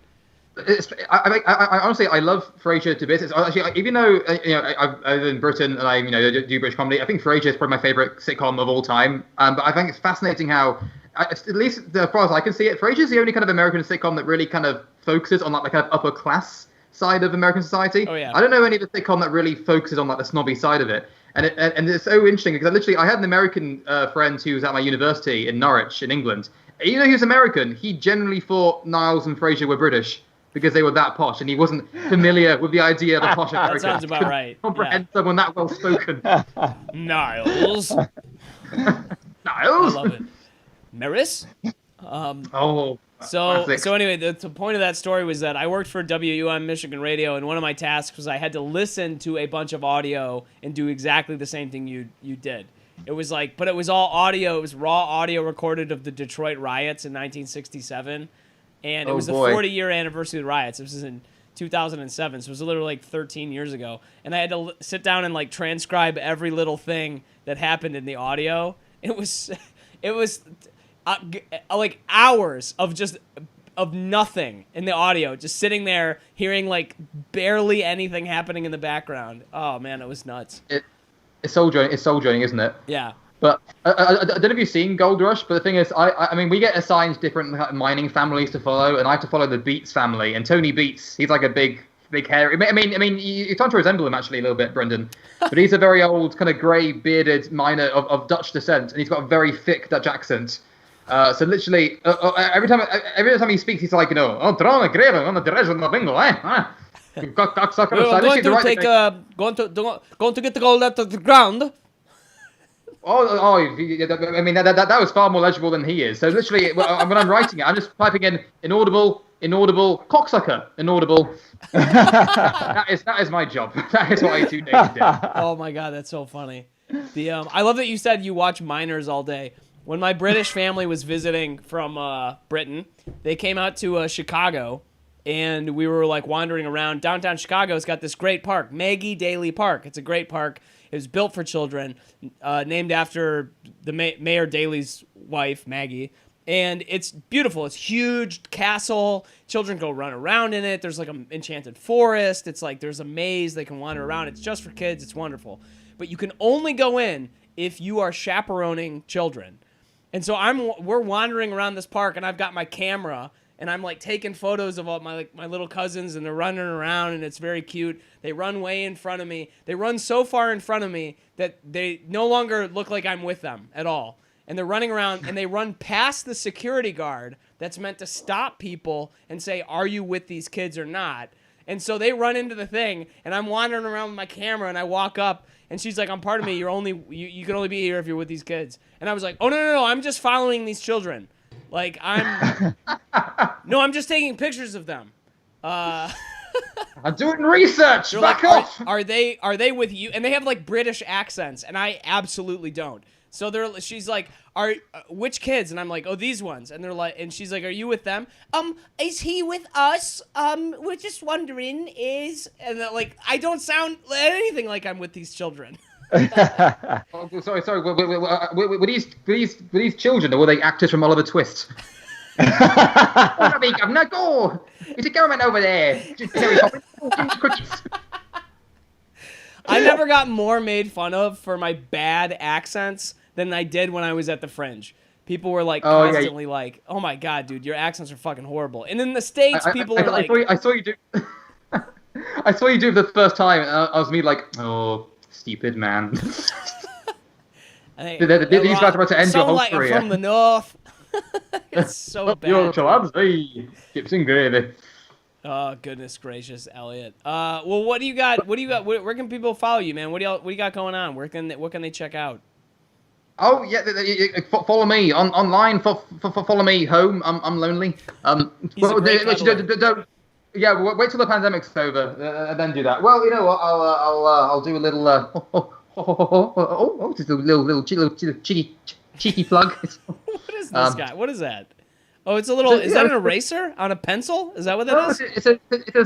I honestly love Frasier to bits. Actually, even though I live in Britain and I do British comedy, I think Frasier is probably my favorite sitcom of all time. But I think it's fascinating how, at least as far as I can see it, Frasier is the only kind of American sitcom that really kind of focuses on like the kind of upper class side of American society. Oh yeah. I don't know any other sitcom that really focuses on like the snobby side of it. And it's so interesting because I had an American friend who was at my university in Norwich in England. He was American. He generally thought Niles and Frasier were British because they were that posh, and he wasn't familiar with the idea of a posh American. That sounds about right. Comprehend someone that well spoken. Niles. Niles. I love it. Maris. Oh. So classic. anyway, the point of that story was that I worked for WUM Michigan Radio, and one of my tasks was I had to listen to a bunch of audio and do exactly the same thing you did. It was like, but it was all audio. It was raw audio recorded of the Detroit riots in 1967. And it was the 40-year anniversary of the riots. This was in 2007, so it was literally like 13 years ago. And I had to sit down and like transcribe every little thing that happened in the audio. It was like hours of nothing in the audio, just sitting there hearing like barely anything happening in the background. Oh man, it was nuts. It's soul joining, isn't it? Yeah. But I don't know if you've seen Gold Rush, but the thing is, I mean, we get assigned different mining families to follow, and I have to follow the Beats family. And Tony Beats, he's like a big hairy. I mean, you're trying to resemble him actually a little bit, Brendon. But he's a very old, kind of grey bearded miner of Dutch descent, and he's got a very thick Dutch accent. So literally, every time he speaks, he's like, oh, drone, greve, on the direction of bingo, eh? Cocksucker. Going to get the gold out of the ground. I mean, that was far more legible than he is. So literally, when I'm writing it, I'm just typing in inaudible, cocksucker, inaudible. that is my job. That is what I do day to day. Oh my god, that's so funny. I love that you said you watch miners all day. When my British family was visiting from Britain, they came out to Chicago, and we were like wandering around. Downtown Chicago's got this great park, Maggie Daley Park. It's a great park. It was built for children, named after the Mayor Daley's wife, Maggie. And it's beautiful. It's huge castle. Children go run around in it. There's like an enchanted forest. It's like there's a maze. They can wander around. It's just for kids. It's wonderful. But you can only go in if you are chaperoning children. And so we're wandering around this park, and I've got my camera, and I'm like taking photos of all my little cousins, and they're running around, and it's very cute. They run way in front of me. They run so far in front of me that they no longer look like I'm with them at all. And they're running around, and they run past the security guard that's meant to stop people and say, are you with these kids or not? And so they run into the thing, and I'm wandering around with my camera, and I walk up, and she's like, pardon me, you can only be here if you're with these kids. And I was like, oh, no, I'm just following these children. Like, I'm just taking pictures of them. I'm doing research. Back like, off. Are they with you? And they have like British accents, and I absolutely don't. So she's like, which kids? And I'm like, oh, these ones. And they're like, and she's like, are you with them? Is he with us? We're just wondering, and like, I don't sound anything like I'm with these children. Oh, sorry. Were these children, or were they actors from Oliver Twist? Governor, go! It's a government over there. I never got more made fun of for my bad accents than I did when I was at the Fringe. People were like constantly like, "Oh my god, dude, your accents are fucking horrible." And in the States, people are like, I saw you do. I saw you do it for the first time, and I was like, "Oh, stupid man." These guys are about to end your whole like career. I'm from the north. It's so bad. Your clubs, hey, chips and gravy. Oh goodness gracious, Eliott. Well, what do you got? Where can people follow you, man? What do you got going on? What can they check out? Oh yeah, follow me online. Follow me home. I'm lonely. Wait till the pandemic's over, and then do that. Well, you know what? I'll do a little. Just a little cheeky plug. What is this guy? What is that? Oh, it's a little. Is that an eraser on a pencil? Is that what that is? It's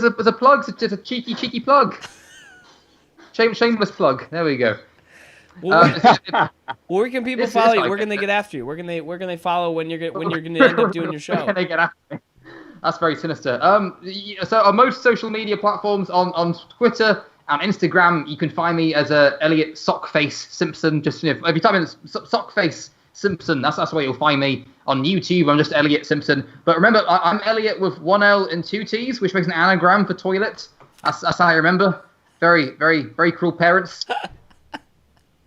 a plug. It's just a cheeky plug. Shameless plug. There we go. Well, where can people follow you? Where can they get after you? Where can they follow when you're going to end up doing your show? Where can they get after me? That's very sinister. So on most social media platforms, on Twitter and Instagram, you can find me as Eliott Sockface Simpson. Just if you type in Sockface Simpson, that's where you'll find me. On YouTube, I'm just Eliott Simpson. But remember, I'm Eliott with one L and two T's, which makes an anagram for toilet. That's how I remember. Very, very, very cruel parents.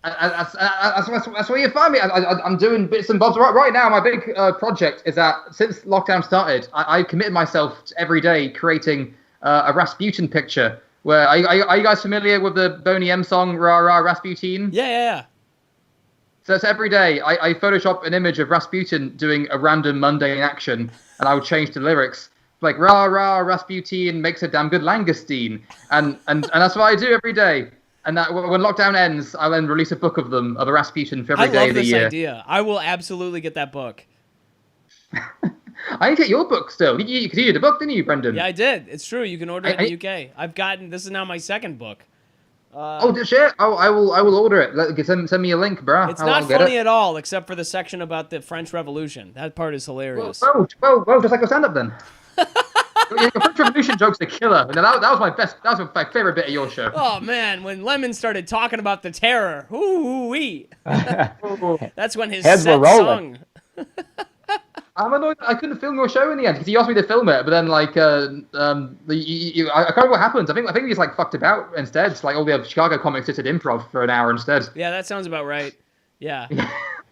That's where you find me. I'm doing bits and bobs. Right now, my big project is that since lockdown started, I committed myself to every day creating a Rasputin picture. Where are you guys familiar with the Boney M song "Rah Rah Rasputin"? Yeah. So it's every day I Photoshop an image of Rasputin doing a random mundane action, and I would change the lyrics like "Rah Rah Rasputin makes a damn good langoustine," and that's what I do every day. And that when lockdown ends, I'll then release a book of them, of a Rasputin for every I day love of the this year. idea. I will absolutely get that book. I need to get your book still. You did a book, didn't you, Brendon? Yeah, I did. It's true. You can order it in the UK. This is now my second book. Shit! Oh, I will order it. Send me a link, bro. It's not funny at all, except for the section about the French Revolution. That part is hilarious. Well, just like a stand-up then. Your French Revolution joke's a killer. That was my best. That was my favorite bit of your show. Oh man, when Lemon started talking about the terror, ooh-wee. That's when his heads were rolling. sung. I'm annoyed I couldn't film your show in the end because you asked me to film it, but then I can't remember what happened. I think we just like fucked about instead. It's like all the Chicago comics just did improv for an hour instead. Yeah, that sounds about right. Yeah,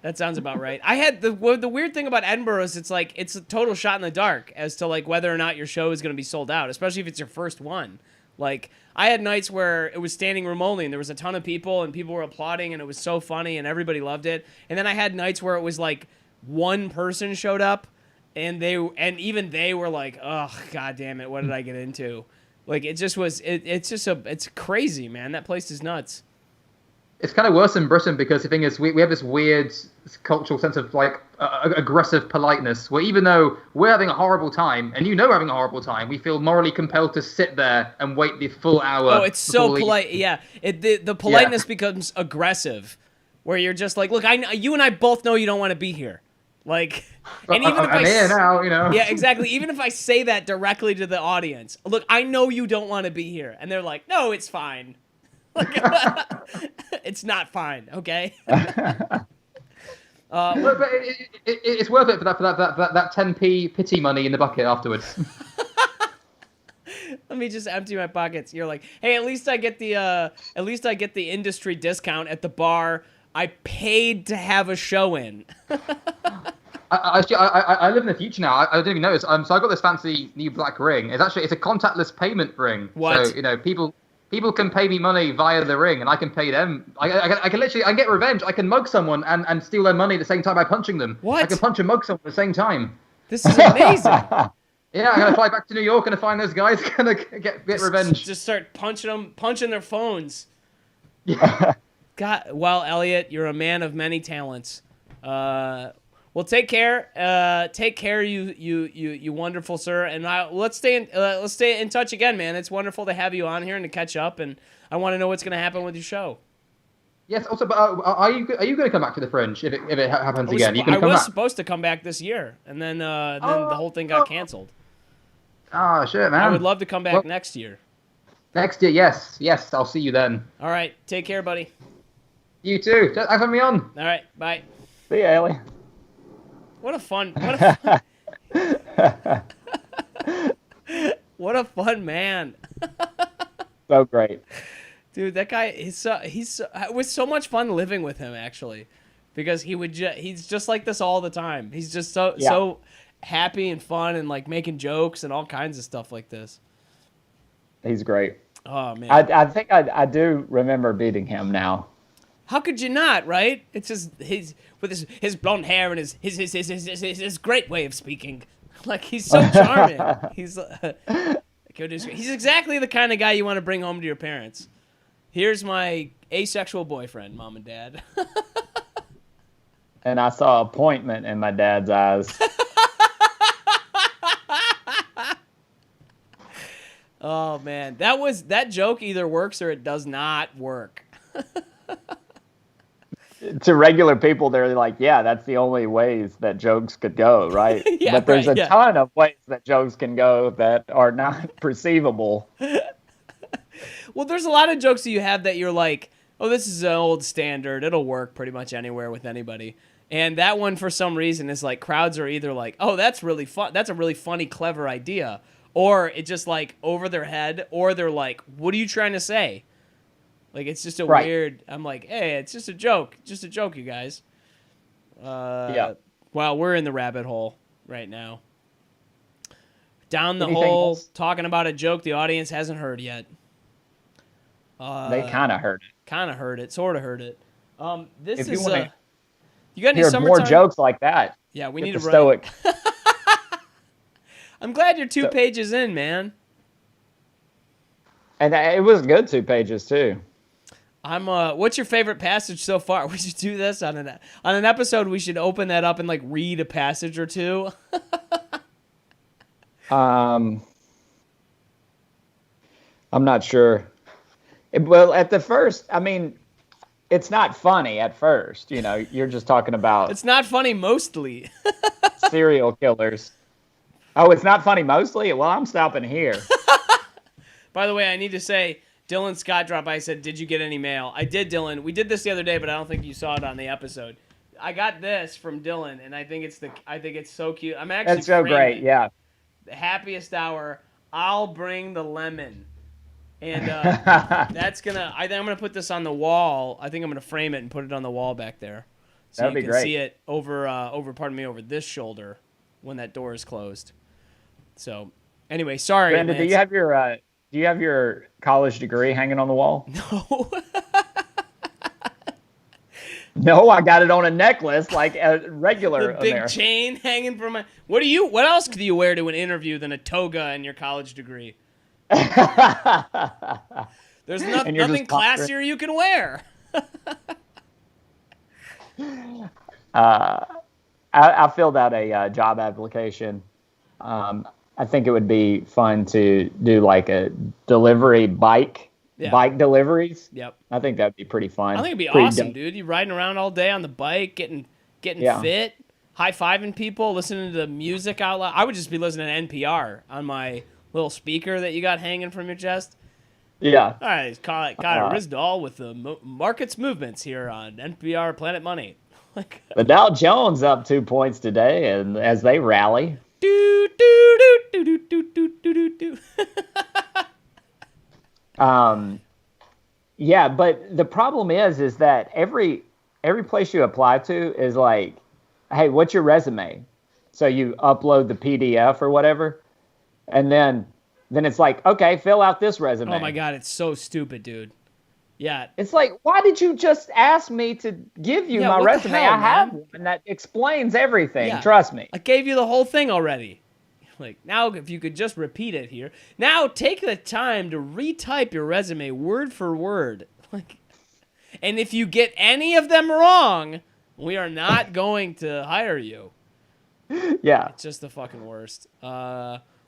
that sounds about right. I had the weird thing about Edinburgh is it's a total shot in the dark as to like whether or not your show is going to be sold out, especially if it's your first one. Like I had nights where it was standing room only and there was a ton of people and people were applauding and it was so funny and everybody loved it. And then I had nights where it was like one person showed up and even they were like, oh god damn it, what did I get into? Like it just was it's crazy, man. That place is nuts. It's kind of worse in Britain because the thing is we have this weird cultural sense of like aggressive politeness where even though we're having a horrible time and we're having a horrible time, we feel morally compelled to sit there and wait the full hour. Oh, it's so polite. Yeah, the politeness becomes aggressive where you're just like, look, you and I both know you don't want to be here. Like, and even if I'm here now, Yeah, exactly. Even if I say that directly to the audience, look, I know you don't want to be here, and they're like, no, it's fine. Like, it's not fine, okay? But it's worth it for that 10p pity money in the bucket afterwards. Let me just empty my pockets. You're like, hey, at least I get the industry discount at the bar I paid to have a show in. I live in the future now. I didn't even notice. So I got this fancy new black ring. It's a contactless payment ring. What? So people can pay me money via the ring, and I can pay them. I can literally get revenge. I can mug someone and steal their money at the same time by punching them. What? I can punch and mug someone at the same time. This is amazing. Yeah, I'm gonna fly back to New York and find those guys. Gonna get revenge. Just start punching their phones. Yeah. God, well, Eliott, you're a man of many talents. Well, take care. Take care, you wonderful sir. And let's stay in touch again, man. It's wonderful to have you on here and to catch up. And I want to know what's going to happen with your show. Yes. Also, but are you going to come back to the Fringe if it happens again? I was supposed to come back this year, and then the whole thing got canceled. Oh shit, man! I would love to come back next year. Next year, yes. I'll see you then. All right, take care, buddy. You too. Thanks for having me on. All right, bye. See ya, Ellie. What a fun man. So great. Dude, that guy it was so much fun living with him actually, because he's just like this all the time. He's just so happy and fun and like making jokes and all kinds of stuff like this. He's great. Oh man. I think I do remember beating him now. How could you not, right? It's just his blonde hair and his great way of speaking. Like he's so charming. He's exactly the kind of guy you want to bring home to your parents. Here's my asexual boyfriend, Mom and Dad. And I saw appointment in my dad's eyes. Oh man, that joke either works or it does not work. To regular people, they're like, yeah, that's the only ways that jokes could go, right? Yeah, but there's right, a ton of ways that jokes can go that are not perceivable. Well, there's a lot of jokes that you have that you're like, oh, this is an old standard. It'll work pretty much anywhere with anybody. And that one, for some reason, is like crowds are either like, oh, that's really fun. That's a really funny, clever idea. Or it's just like over their head. Or they're like, what are you trying to say? Like, it's just a weird, I'm like, hey, it's just a joke. Just a joke, you guys. Yeah. Well, we're in the rabbit hole right now. Down the hole, talking about a joke the audience hasn't heard yet. They kind of heard it. Kind of heard it. Sort of heard it. This if is, you want you got any hear summertime? more jokes like that. Yeah, we get need to the Stoic. I'm glad you're 2 pages in, man. And it was good 2 pages, too. What's your favorite passage so far? We should do this on an episode. We should open that up and like read a passage or two. I'm not sure. Well, at the first, I mean, it's not funny at first. You know, you're just talking about. It's not funny mostly. Serial killers. Oh, it's not funny mostly? Well, I'm stopping here. By the way, I need to say, Dylan Scott dropped by. I said, "Did you get any mail?" I did, Dylan. We did this the other day, but I don't think you saw it on the episode. I got this from Dylan, and I think it's so cute. I'm actually That's so great. Yeah. The Happiest Hour. I'll bring the lemon, and that's gonna. I think I'm gonna put this on the wall. I think I'm gonna frame it and put it on the wall back there, so That'd you be can great. see it over this shoulder when that door is closed. So, anyway, sorry. Brendon, do you have your college degree hanging on the wall? No. No, I got it on a necklace like a regular The big American. chain hanging from my. What else do you wear to an interview than a toga and your college degree? There's nothing classier you can wear. I filled out a job application. I think it would be fun to do like a delivery bike deliveries. Yep. I think that'd be pretty fun. I think it'd be Pretty awesome, dope. dude. You riding around all day on the bike, getting Yeah. fit, high-fiving people, listening to the music out loud. I would just be listening to NPR on my little speaker that you got hanging from your chest. Yeah. All right, Connor Risdall with the market's movements here on NPR Planet Money. The Dow Jones up 2 points today, and as they rally. Do, do, do, do, do, do, do, do, do. Yeah, but the problem is that every place you apply to is like, hey, what's your resume? So you upload the PDF or whatever, and then it's like, okay, fill out this resume. Oh my God, it's so stupid, dude. Yeah. It's like, why did you just ask me to give you my what the resume? hell, I have man? one that explains everything. Yeah. Trust me. I gave you the whole thing already. Like, now if you could just repeat it here. Now take the time to retype your resume word for word. And if you get any of them wrong, we are not going to hire you. Yeah. It's just the fucking worst.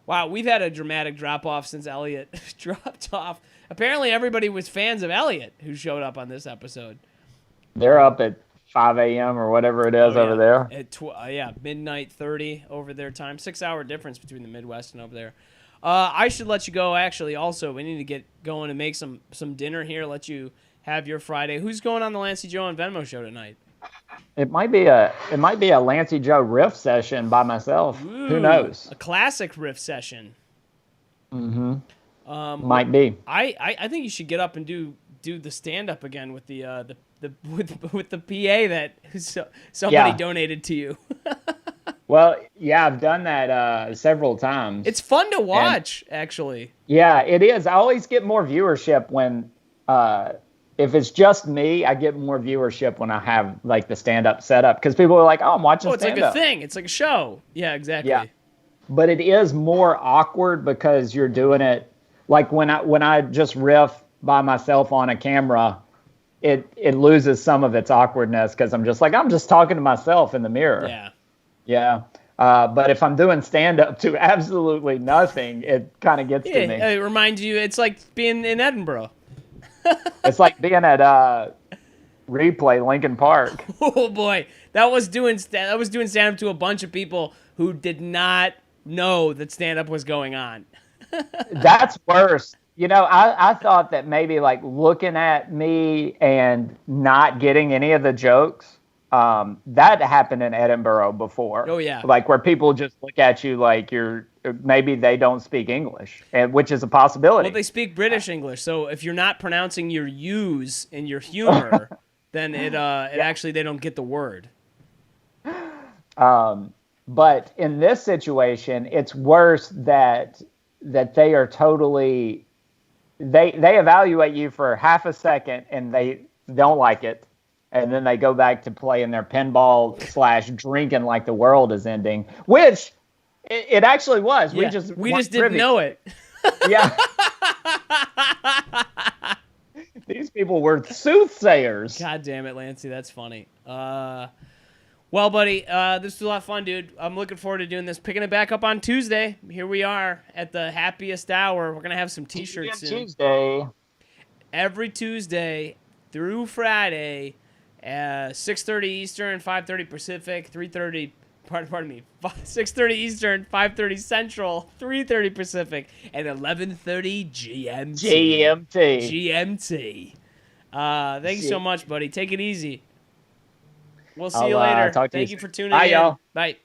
Wow, we've had a dramatic drop-off since Eliott dropped off. Apparently everybody was fans of Eliott who showed up on this episode. They're up at 5 a.m. or whatever it is over there. At midnight 30 over their time. 6-hour difference between the Midwest and over there. I should let you go, actually. Also, we need to get going and make some dinner here, let you have your Friday. Who's going on the Lancey Joe and Venmo show tonight? It might be a Lancey Joe riff session by myself. Ooh, who knows? A classic riff session. Mm-hmm. Might be. I think you should get up and do the stand up again with the PA that somebody donated to you. Well, yeah, I've done that several times. It's fun to watch, actually. Yeah, it is. I always get more viewership when if it's just me, I get more viewership when I have like the stand up set up because people are like, "Oh, I'm watching stand up." It's like a thing. It's like a show. Yeah, exactly. Yeah. But it is more awkward because you're doing it like when I just riff by myself on a camera, it loses some of its awkwardness because I'm just talking to myself in the mirror. Yeah. Yeah. But if I'm doing stand up to absolutely nothing, it kind of gets to me. It reminds you, it's like being in Edinburgh. It's like being at Replay Lincoln Park. Oh boy, that was doing stand up to a bunch of people who did not know that stand up was going on. That's worse. You know, I thought that maybe like looking at me and not getting any of the jokes, that happened in Edinburgh before. Oh yeah. Like where people just look at you like maybe they don't speak English, which is a possibility. Well, they speak British English, so if you're not pronouncing your U's in your humor, then it actually they don't get the word. But in this situation, it's worse that they are totally they evaluate you for half a second and they don't like it, and then they go back to playing their pinball / drinking like the world is ending, which it actually was. Yeah. We just didn't know it. Yeah. These people were soothsayers. God damn it, Lancey, that's funny. Well, buddy, this was a lot of fun, dude. I'm looking forward to doing this. Picking it back up on Tuesday. Here we are at the Happiest Hour. We're gonna have some T-shirts soon. Tuesday. Every Tuesday through Friday, 6:30 Eastern, 5:30 Pacific, 3:30. Pardon me. 6:30 Eastern, 5:30 Central, 3:30 Pacific, and 11:30 GMT. GMT. Thank you so much, buddy. Take it easy. We'll see you later. Talk to Thank you you for tuning Bye, in. y'all. Bye.